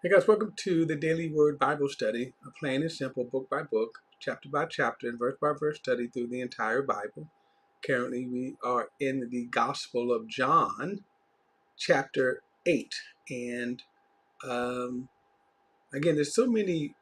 Hey guys, welcome to the Daily Word Bible Study, a plain and simple book by book, chapter by chapter, and verse by verse study through the entire Bible. Currently, we are in the Gospel of John, chapter 8. And again, there's so many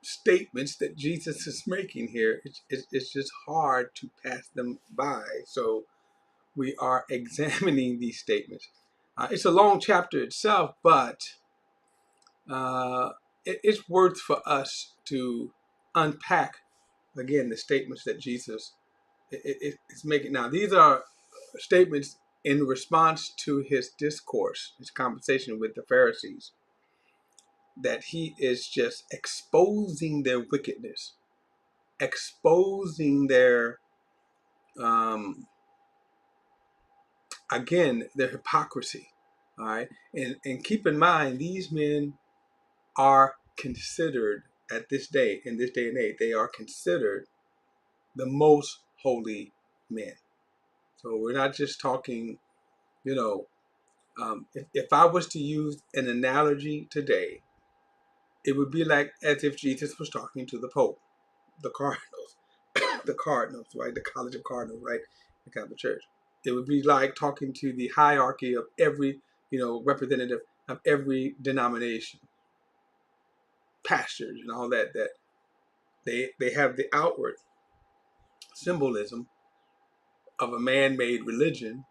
statements that Jesus is making here. It's just hard to pass them by. So we are examining these statements. It's a long chapter itself, but uh, it's worth for us to unpack again the statements that Jesus is making. Now, these are statements in response to his discourse, his conversation with the Pharisees, that he is just exposing their wickedness, exposing their again their hypocrisy. All right, and keep in mind these men are considered at this day, in this day and age, they are considered the most holy men. So we're not just talking, you know, if I was to use an analogy today, it would be like as if Jesus was talking to the Pope, the Cardinals, the Cardinals, right? The College of Cardinals, right? The Catholic Church. It would be like talking to the hierarchy of every, representative of every denomination, pastors and all that, that they have the outward symbolism of a man-made religion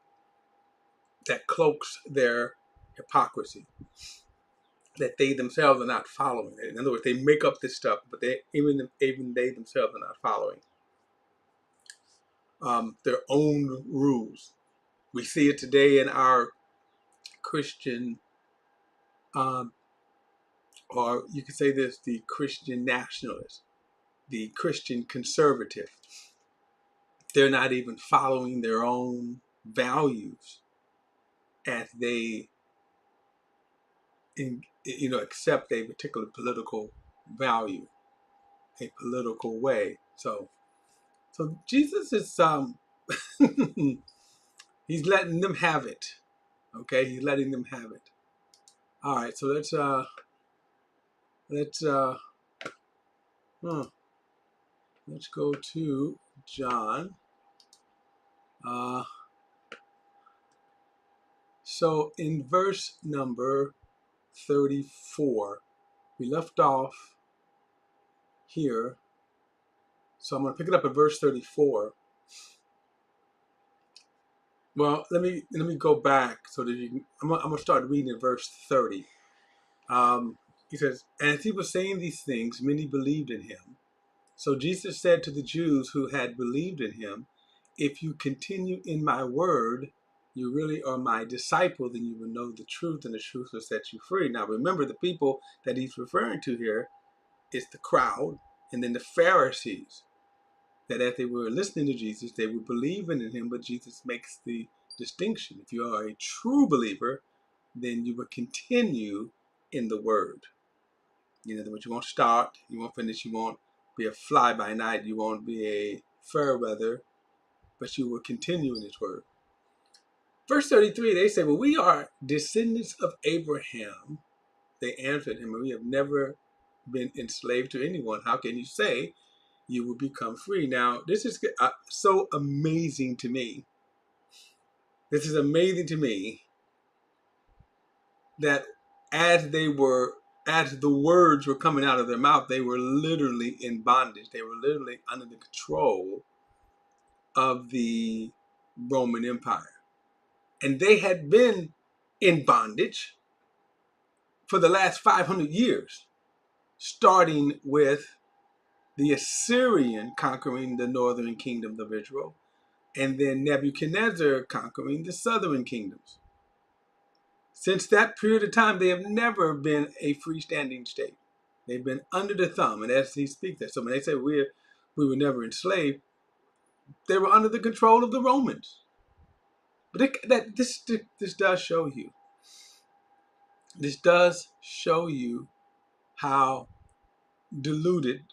that cloaks their hypocrisy, that they themselves are not following. In other words, they make up this stuff, but even they themselves are not following their own rules. We see it today in our Christian, um, or you could say this, the Christian nationalist, the Christian conservative. They're not even following their own values as they accept a particular political value, a political way. So Jesus is he's letting them have it. Okay, he's letting them have it. All right, so let's let's go to John. So in verse number 34, we left off here. So I'm going to pick it up at verse 34. Well, let me go back so that you can. I'm gonna start reading in verse 30. He says, "And as he was saying these things, many believed in him. So Jesus said to the Jews who had believed in him, 'If you continue in my word, you really are my disciple. Then you will know the truth, and the truth will set you free.'" Now, remember, the people that he's referring to here is the crowd, and then the Pharisees. That as they were listening to Jesus, they were believing in him, but Jesus makes the distinction. If you are a true believer, then you will continue in the word. In other words, you won't start, you won't finish, you won't be a fly by night, you won't be a fair weather, but you will continue in his word. Verse 33, they say, "Well, we are descendants of Abraham." They answered him, "And we have never been enslaved to anyone. How can you say you will become free?" Now, this is so amazing to me. This is amazing to me that as the words were coming out of their mouth, they were literally in bondage. They were literally under the control of the Roman Empire. And they had been in bondage for the last 500 years, starting with the Assyrian conquering the northern kingdom of Israel, and then Nebuchadnezzar conquering the southern kingdoms. Since that period of time, they have never been a freestanding state. They've been under the thumb, and as he speaks that, so when they say we were never enslaved, they were under the control of the Romans. But this does show you. This does show you how deluded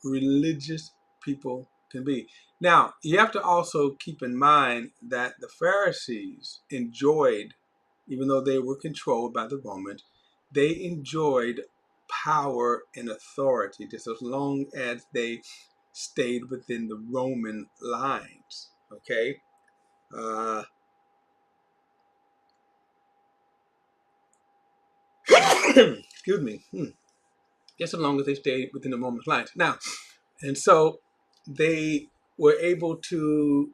religious people can be. Now, you have to also keep in mind that the Pharisees enjoyed, even though they were controlled by the Romans, they enjoyed power and authority just as long as they stayed within the Roman lines. Okay. Excuse me. Just as long as they stayed within the Roman lines. Now, and so they were able to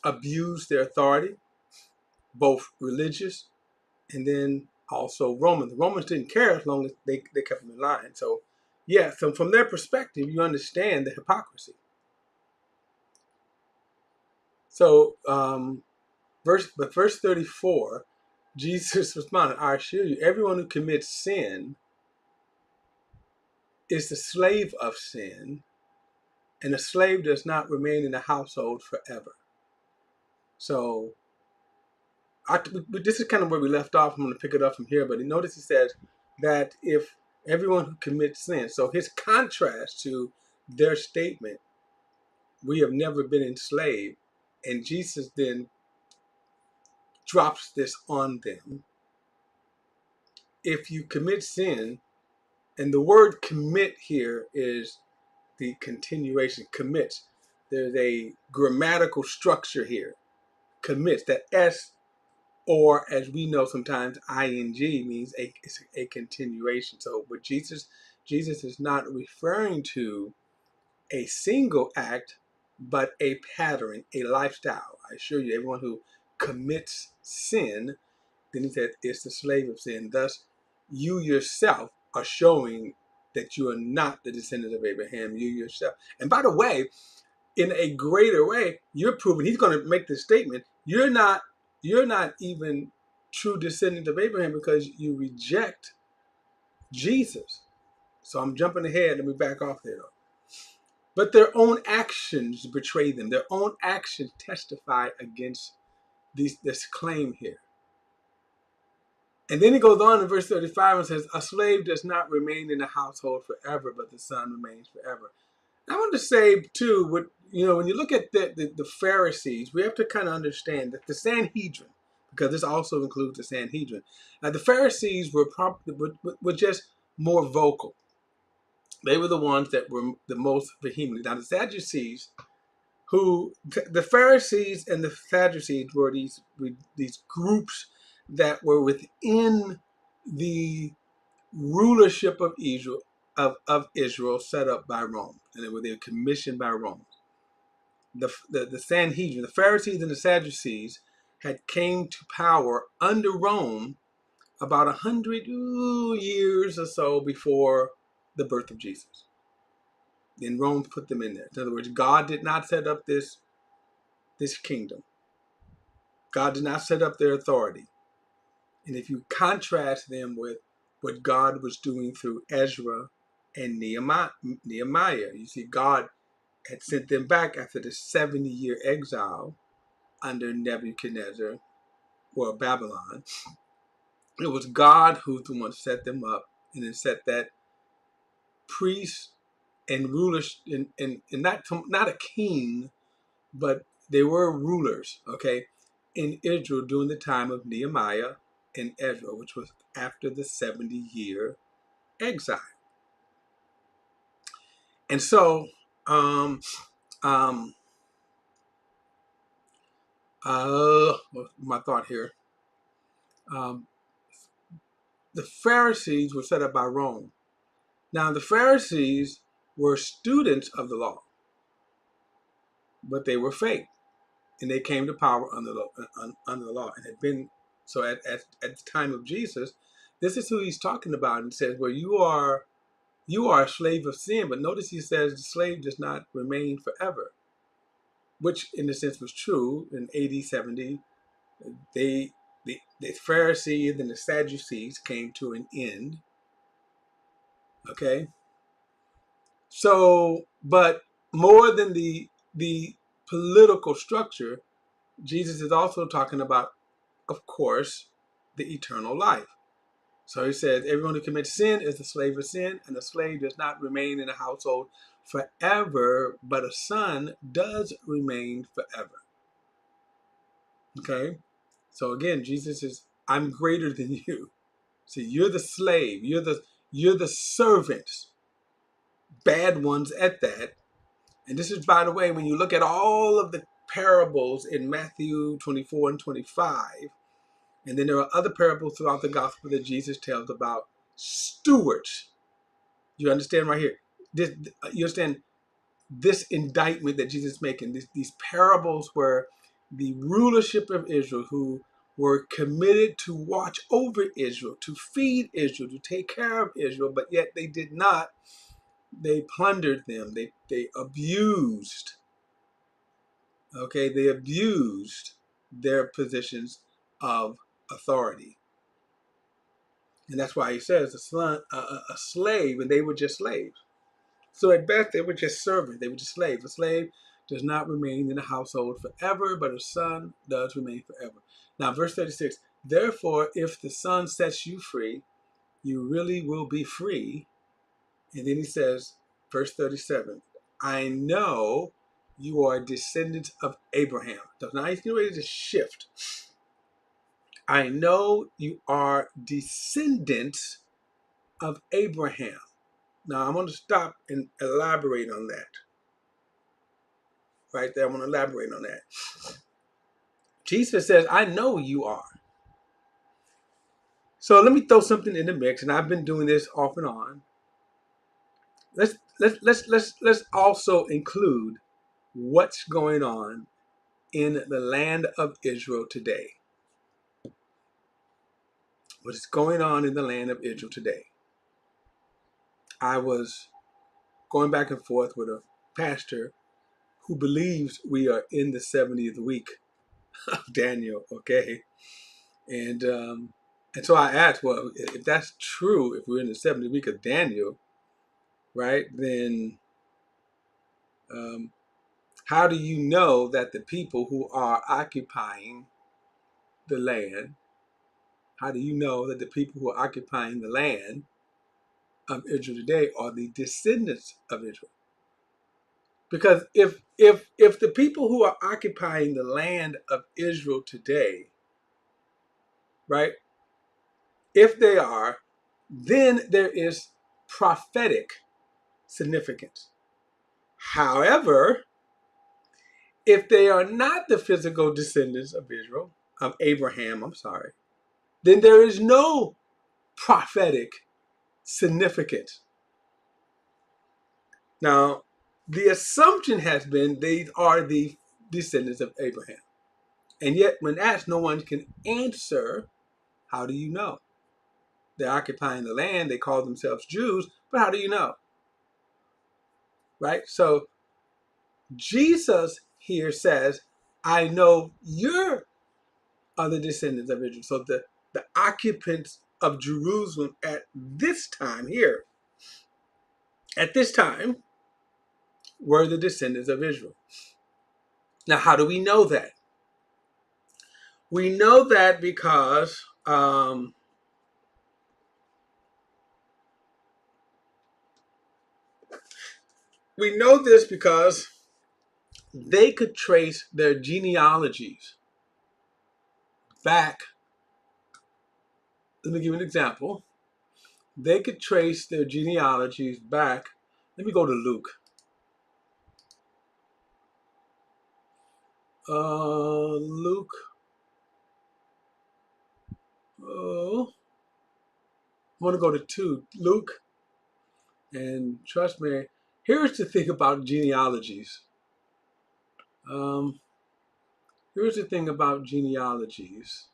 abuse their authority, both religious and then also Roman. The Romans didn't care as long as they kept them in line. So, yeah, so from their perspective, you understand the hypocrisy. So, verse 34, Jesus responded, I assure you, everyone who commits sin is the slave of sin, and a slave does not remain in the household forever. So, this is kind of where we left off. I'm going to pick it up from here, but notice he says that if everyone who commits sin, so his contrast to their statement, we have never been enslaved, and Jesus then drops this on them. If you commit sin, and the word commit here is the continuation, commits. There's a grammatical structure here. Commits, that S, or as we know sometimes, ing means a continuation. So, but Jesus is not referring to a single act, but a pattern, a lifestyle. I assure you, everyone who commits sin, then he said, is the slave of sin. Thus, you yourself are showing that you are not the descendants of Abraham, you yourself. And by the way, in a greater way, you're proving, he's going to make this statement, you're not even true descendants of Abraham because you reject Jesus. So I'm jumping ahead. Let me back off there. But their own actions betray them. Their own actions testify against this claim here. And then he goes on in verse 35 and says, a slave does not remain in the household forever, but the son remains forever. I want to say, too, when you look at the Pharisees, we have to kind of understand that the Sanhedrin, because this also includes the Sanhedrin, the Pharisees were just more vocal. They were the ones that were the most vehement. Now, the Sadducees, the Pharisees and the Sadducees were these groups that were within the rulership of Israel set up by Rome, and they were commissioned by Rome. The Sanhedrin, the Pharisees and the Sadducees, had came to power under Rome about 100 years or so before the birth of Jesus. Then Rome put them in there. In other words, God did not set up this kingdom. God did not set up their authority. And if you contrast them with what God was doing through Ezra and Nehemiah, you see God had sent them back after the 70-year exile under Nebuchadnezzar or Babylon. It was God who the one set them up and then set that priest and rulers, and not a king, but they were rulers, okay, in Israel during the time of Nehemiah and Ezra, which was after the 70-year exile. And so, my thought here, the Pharisees were set up by Rome. Now, the Pharisees were students of the law, but they were fake, and they came to power under the law, and had been so at the time of Jesus. This is who he's talking about, and says, "Well, you are a slave of sin." But notice he says the slave does not remain forever, which in a sense was true in AD 70. The Pharisees and the Sadducees came to an end. Okay, so but more than the political structure, Jesus is also talking about, of course, the eternal life. So he says, everyone who commits sin is a slave of sin, and a slave does not remain in a household forever, but a son does remain forever. Okay? So again, Jesus is I'm greater than you. See, you're the slave. You're the servants, bad ones at that. And this is, by the way, when you look at all of the parables in Matthew 24 and 25, and then there are other parables throughout the gospel that Jesus tells about stewards. You understand right here? You understand this indictment that Jesus is making, these parables where the rulership of Israel, who were committed to watch over Israel, to feed Israel, to take care of Israel, but yet they did not. They plundered them. They abused. Okay, they abused their positions of authority. And that's why he says a slave, and they were just slaves. So at best, they were just servants. They were just slaves. A slave does not remain in the household forever, but a son does remain forever. Now, verse 36, therefore, if the son sets you free, you really will be free. And then he says, verse 37, I know you are descendants of Abraham. So now he's getting ready to shift. I know you are descendants of Abraham. Now I'm going to stop and elaborate on that. Right there, I'm going to elaborate on that. Jesus says, I know you are. So let me throw something in the mix, and I've been doing this off and on. Let's also include what's going on in the land of Israel today. What is going on in the land of Israel today? I was going back and forth with a pastor who believes we are in the 70th week of Daniel, okay? And so I asked, well, if that's true, if we're in the 70th week of Daniel, right, then how do you know that the people who are occupying the land, how do you know that the people who are occupying the land of Israel today are the descendants of Israel? Because if the people who are occupying the land of Israel today, right, if they are, then there is prophetic significance. However, if they are not the physical descendants of Israel, of Abraham, then there is no prophetic significance. Now, the assumption has been they are the descendants of Abraham. And yet, when asked, no one can answer, how do you know? They're occupying the land, they call themselves Jews, but how do you know? Right? So, Jesus here says, I know you're the descendants of Israel. So, the occupants of Jerusalem at this time here, at this time, were the descendants of Israel. Now, how do we know that? We know that because they could trace their genealogies back. Let me give you an example. They could trace their genealogies back. Let me go to Luke. Luke. Oh, I want to go to 2. Luke. And trust me, here's the thing about genealogies. Here's the thing about genealogies.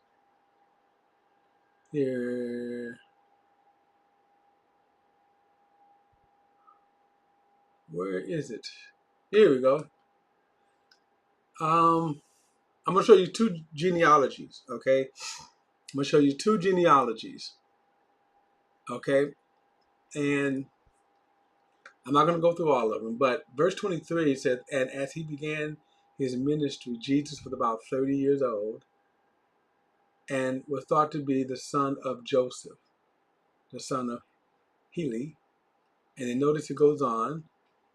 Here. Where is it? Here we go. I'm going to show you 2 genealogies, okay? I'm going to show you 2 genealogies, okay? And I'm not going to go through all of them, but verse 23 says, and as he began his ministry, Jesus was about 30 years old and was thought to be the son of Joseph, the son of Heli. And then notice it goes on.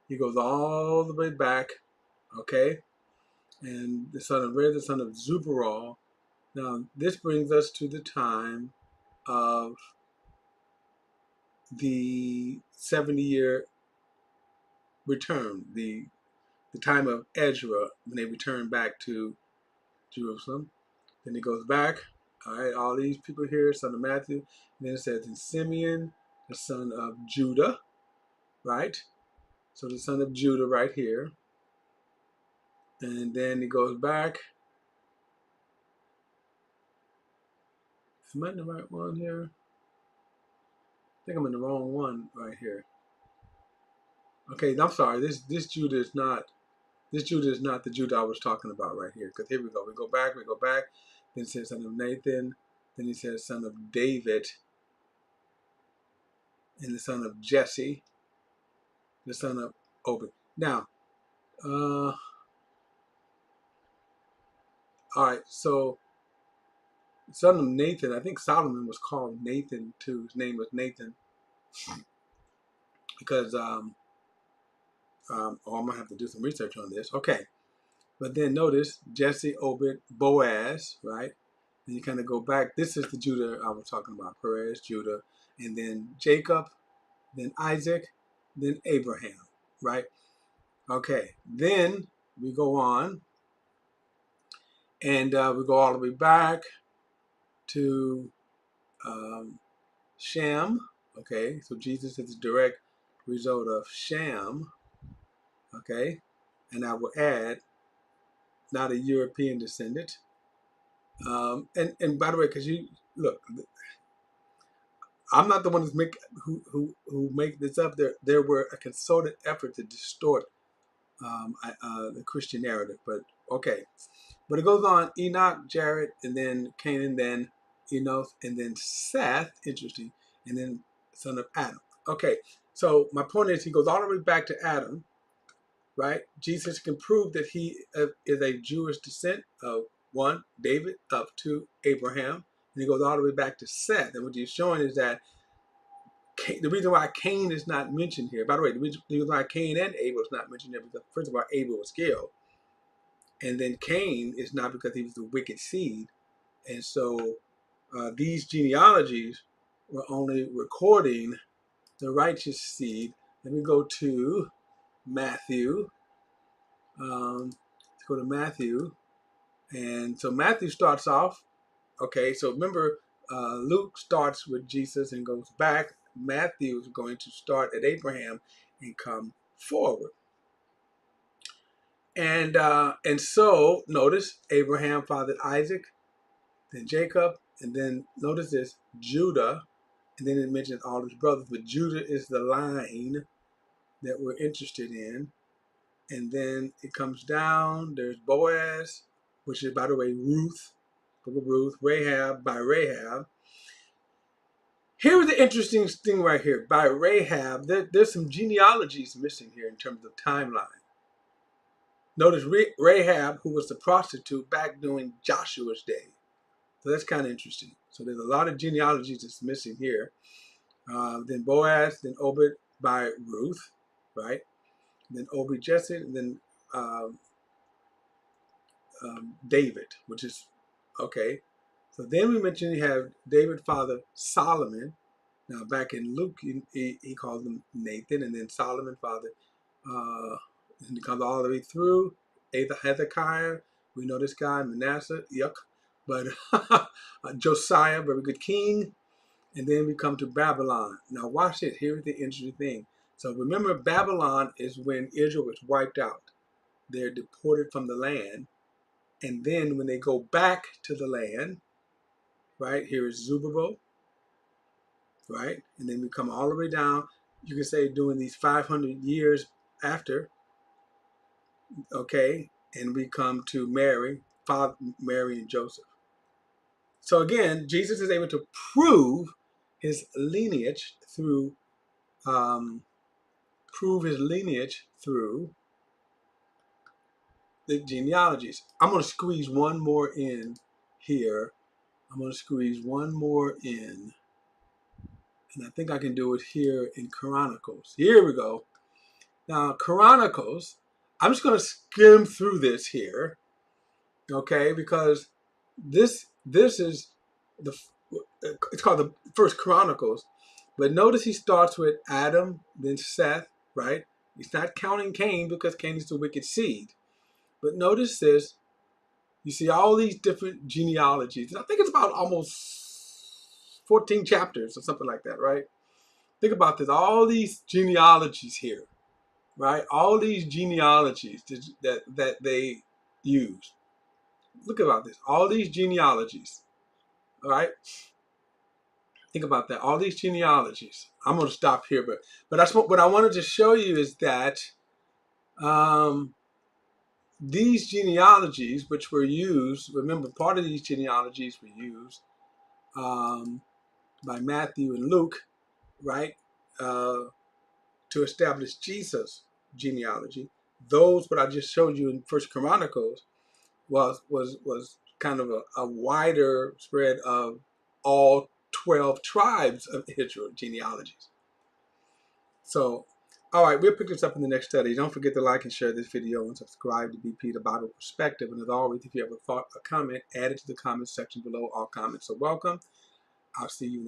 He goes all the way back, okay? And the son of Red, the son of Zubarol, Now, this brings us to the time of the 70-year return, the time of Ezra, when they return back to Jerusalem. Then he goes back. All right, all these people here, son of Matthew. And then it says, and Simeon, the son of Judah, right? So the son of Judah right here. And then he goes back. Am I in the right one here? I think I'm in the wrong one right here. Okay, I'm sorry. This Judah is not the Judah I was talking about right here. Because here we go. We go back. Then it says son of Nathan. Then he says son of David. And the son of Jesse. The son of Obed. Now, all right. So, son of Nathan. I think Solomon was called Nathan too. His name was Nathan because I'm gonna have to do some research on this. Okay, but then notice Jesse, Obed, Boaz, right? And you kind of go back. This is the Judah I was talking about: Perez, Judah, and then Jacob, then Isaac, then Abraham, right? Okay, then we go on, and we go all the way back to Shem. Okay, so Jesus is a direct result of Shem. Okay, and I will add, not a European descendant. And by the way, because you look, I'm not the one who make this up. There were a concerted effort to distort the Christian narrative, but okay. But it goes on: Enoch, Jared, and then Canaan, then Enos, and then Seth. Interesting, and then son of Adam. Okay, so my point is, he goes all the way back to Adam, right? Jesus can prove that he is a Jewish descent of one, David, up to Abraham. And he goes all the way back to Seth. And what he's showing is that the reason why Cain is not mentioned here, by the way, the reason why Cain and Abel is not mentioned here, because first of all, Abel was killed. And then Cain is not, because he was the wicked seed. And so these genealogies were only recording the righteous seed. Let me go to Matthew. Let's go to Matthew. And so Matthew starts off, okay, so remember, Luke starts with Jesus and goes back. Matthew is going to start at Abraham and come forward. And so notice Abraham fathered Isaac, then Jacob, and then notice this, Judah, and then it mentions all his brothers, but Judah is the line that we're interested in. And then it comes down, there's Boaz, which is, by the way, Ruth, book of Ruth, Rahab, by Rahab. Here's the interesting thing right here. By Rahab, there's some genealogies missing here in terms of timeline. Notice Rahab, who was the prostitute back during Joshua's day. So that's kind of interesting. So there's a lot of genealogies that's missing here. Then Boaz, then Obed by Ruth, right? Then Obed Jesse, and then David, which is, okay. So then we mentioned you have David father Solomon. Now back in Luke, he calls him Nathan, and then Solomon father, and he comes all the way through Hezekiah. We know this guy, Manasseh, yuck. But Josiah, very good king. And then we come to Babylon. Now watch it. Here's the interesting thing. So remember, Babylon is when Israel was wiped out. They're deported from the land. And then when they go back to the land, right, here is Zerubbabel, right? And then we come all the way down, you can say during these 500 years after, okay, and we come to Mary, Father Mary and Joseph. So again, Jesus is able to prove his lineage through the genealogies. I'm going to squeeze one more in here. And I think I can do it here in Chronicles. Here we go. Now, Chronicles, I'm just going to skim through this here, okay, because this is the it's called the First Chronicles, but notice he starts with Adam, then Seth, right? He's not counting Cain because Cain is the wicked seed. But notice this: you see all these different genealogies. I think it's about almost 14 chapters or something like that, right? Think about this: all these genealogies here, right? All these genealogies that they use. Look about this: all these genealogies, all right? Think about that. All these genealogies. I'm going to stop here, but that's what I wanted to show you is that um, these genealogies, which were used, remember, part of these genealogies were used by Matthew and Luke, right, to establish Jesus' genealogy. Those, what I just showed you in First Chronicles, was kind of a wider spread of all 12 tribes of Israel genealogies. So, all right, we'll pick this up in the next study. Don't forget to like and share this video and subscribe to BP, the Bible Perspective. And as always, if you have a thought, a comment, add it to the comment section below. All comments are welcome. I'll see you